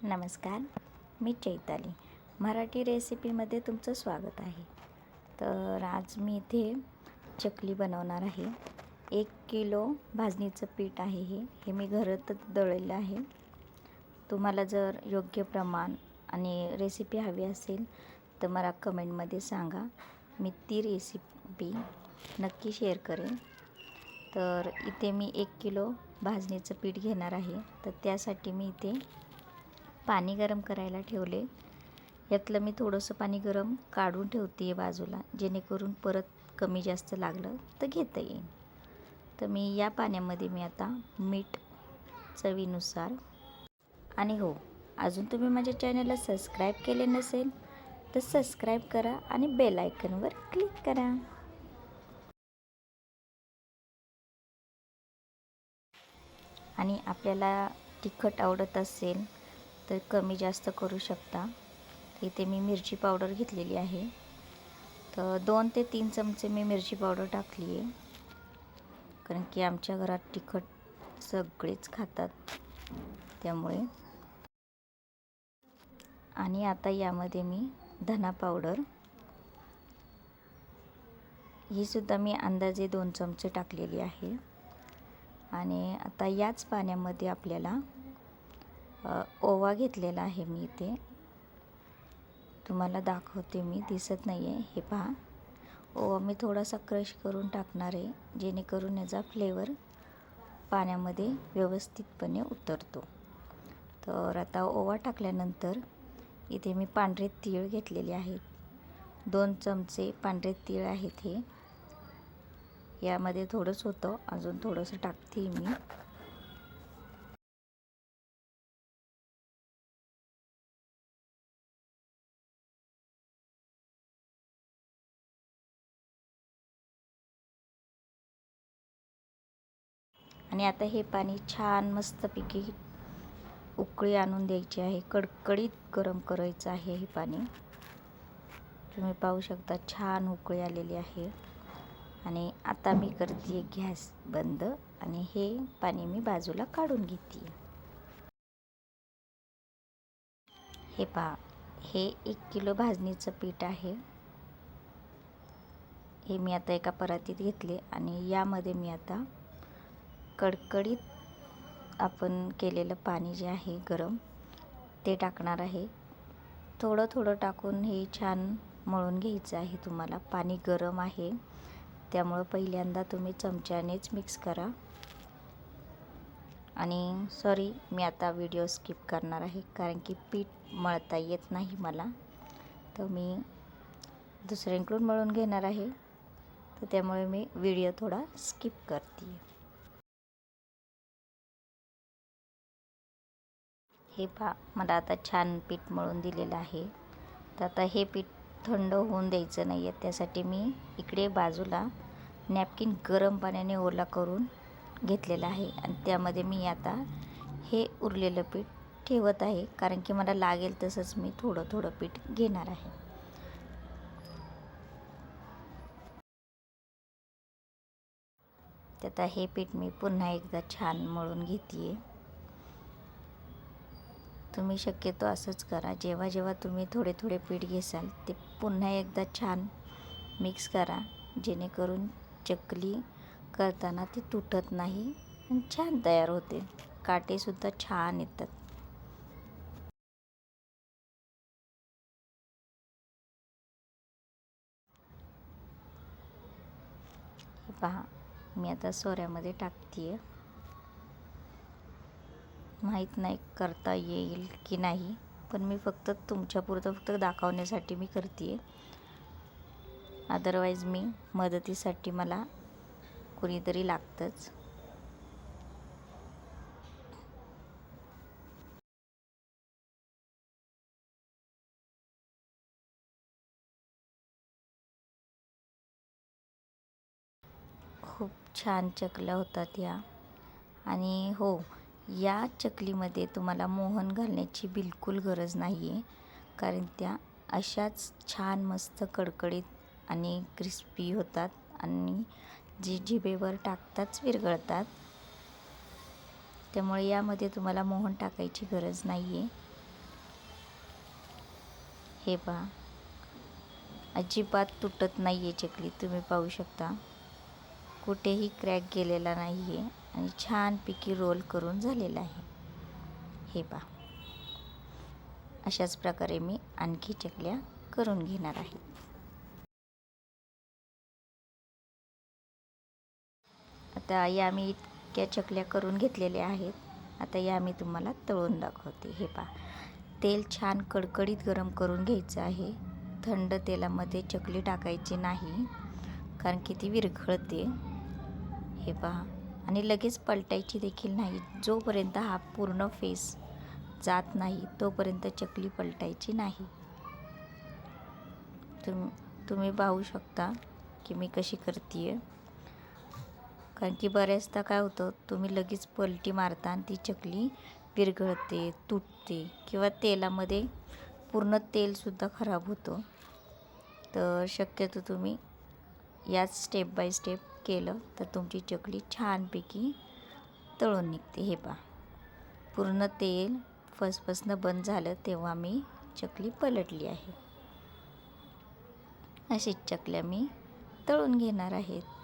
नमस्कार, मी चैताली. मराठी रेसिपीमध्ये तुमचं स्वागत आहे. तर आज मी इथे चकली बनवणार आहे. 1 किलो भाजणीचं पीठ आहे हे मी घरातच दळलेलं आहे. तुम्हाला जर योग्य प्रमाण आणि रेसिपी हवी असेल तर मला कमेंटमध्ये सांगा. मी ती रेसिपी नक्की शेअर करेन. तर इथे मी 1 किलो भाजणीचं पीठ घेणार आहे. तर त्यासाठी मी इथे पाणी गरम करायला ठेवले. यातलं मी थोडंसं पाणी गरम काढून ठेवते आहे बाजूला, जेणेकरून परत कमी जास्त लागलं तर घेता येईल. तर मी या पाण्यामध्ये मी आता मीठ चवीनुसार, आणि हो, अजून तुम्ही माझ्या चॅनलला सबस्क्राईब केले नसेल तर सबस्क्राईब करा आणि बेल आयकॉनवर क्लिक करा. आणि आपल्याला तिखट आवडत असेल तर कमी जास्त करू शकता. इथे मी मिरची पावडर घेतलेली आहे. तर 2 ते 3 चमचे मी मिरची पावडर टाकली आहे, कारण की आमच्या घरात तिखट सगळेच खातात त्यामुळे. आणि आता यामध्ये मी धना पावडर ही सुद्धा मी अंदाजे 2 चमचे टाकलेली आहे. आणि आता याच पाण्यामध्ये आपल्याला ओवा घेतलेला आहे. मी इथे तुम्हाला दाखवते, मी दिसत नाही आहे, हे पहा. ओवा मी थोडासा क्रश करून टाकणार आहे, जेणेकरून याचा फ्लेवर पाण्यामध्ये व्यवस्थितपणे उतरतो. तर आता ओवा टाकल्यानंतर इथे मी पांढरे तीळ घेतलेले आहेत. 2 चमचे पांढरे तीळ आहेत हे. यामध्ये थोडंच होतं, अजून थोडंसं टाकते मी. आणि आता हे पाणी छान मस्तपैकी उकळी आणून द्यायची आहे. कडकडीत गरम करायचं आहे हे पाणी. तुम्ही पाहू शकता छान उकळी आलेली आहे. आणि आता मी करते गॅस बंद आणि हे पाणी मी बाजूला काढून घेते. हे पहा, हे 1 किलो भाजणीचं पीठ आहे. हे मी आता एका परातीत घेतले आणि यामध्ये मी आता कडकडीत आपण केलेलं पाणी जे आहे गरम ते टाकणार आहे. थोडं थोडं टाकून हे छान मळून घ्यायचं आहे तुम्हाला. पाणी गरम आहे त्यामुळं पहिल्यांदा तुम्ही चमच्यानेच मिक्स करा. आणि सॉरी, मी आता व्हिडिओ स्किप करणार आहे, कारण की पीठ मळता येत नाही मला. तर मी दुसऱ्यांकडून मळून घेणार आहे, तर त्यामुळे मी व्हिडिओ थोडा स्किप करते. हे पहा, मला आता छान पीठ मळून दिलेलं आहे. तर आता हे पीठ थंड होऊन द्यायचं नाही आहे. त्यासाठी मी इकडे बाजूला नॅपकिन गरम पाण्याने ओला करून घेतलेला आहे आणि त्यामध्ये मी आता हे उरलेलं पीठ ठेवत आहे, कारण की मला लागेल तसंच मी थोडं थोडं पीठ घेणार आहे. तर आता हे पीठ मी पुन्हा एकदा छान मळून घेते. तुम्ही शक्यतो असंच करा. जेव्हा जेव्हा तुम्ही थोडे थोडे पीठ घेसाल ते पुन्हा एकदा छान मिक्स करा, जेणेकरून चकली करताना ती तुटत नाही आणि छान तयार होते. काटेसुद्धा छान येतात. हे पहा, मी आता सोऱ्यामध्ये टाकते आहे. माहीत नाही करता येईल की नाही, पण मी फक्त तुमच्यापुरतं फक्त दाखवण्यासाठी मी करते आहे. अदरवाईज मी मदतीसाठी मला कुणीतरी लागतंच. खूप छान चकल्या होतात या. आणि हो, या चकलीमध्ये तुम्हाला मोहन घालण्याची बिलकुल गरज नाही आहे, कारण त्या अशाच छान मस्त कडकडीत आणि क्रिस्पी होतात आणि जी जिभेवर टाकताच विरघळतात. त्यामुळे यामध्ये तुम्हाला मोहन टाकायची गरज नाही आहे. हे पहा, अजिबात तुटत नाही आहे चकली. तुम्ही पाहू शकता, कुठेही क्रॅक गेलेला नाही आहे आणि छानपैकी रोल करून झालेला आहे. हे पहा, अशाच प्रकारे मी आणखी चकल्या करून घेणार आहे. आता या मी इतक्या चकल्या करून घेतलेल्या आहेत. आता या मी तुम्हाला तळून दाखवते. हे पहा, तेल छान कडकडीत गरम करून घ्यायचं आहे. थंड तेलामध्ये चकली टाकायची नाही, कारण की ती विरघळते. हे पहा, आणि लगेच पलटायची देखील नाही. जोपर्यंत हा पूर्ण फेस जात नाही तोपर्यंत चकली पलटायची नाही. तुम्ही पाहू शकता की मी कशी करते. कारण की बऱ्याचदा काय होतं, तुम्ही लगेच पलटी मारता आणि ती चकली विरघळते, तुटते किंवा तेलामध्ये पूर्ण तेलसुद्धा खराब होतं. तर शक्यतो तुम्ही याच स्टेप बाय स्टेप केलं तर तुमची चकली छानपैकी तळून निघते. हे पहा, पूर्ण तेल फसफसणं बंद झालं तेव्हा मी चकली पलटली आहे. अशीच चकल्या मी तळून घेणार आहेत.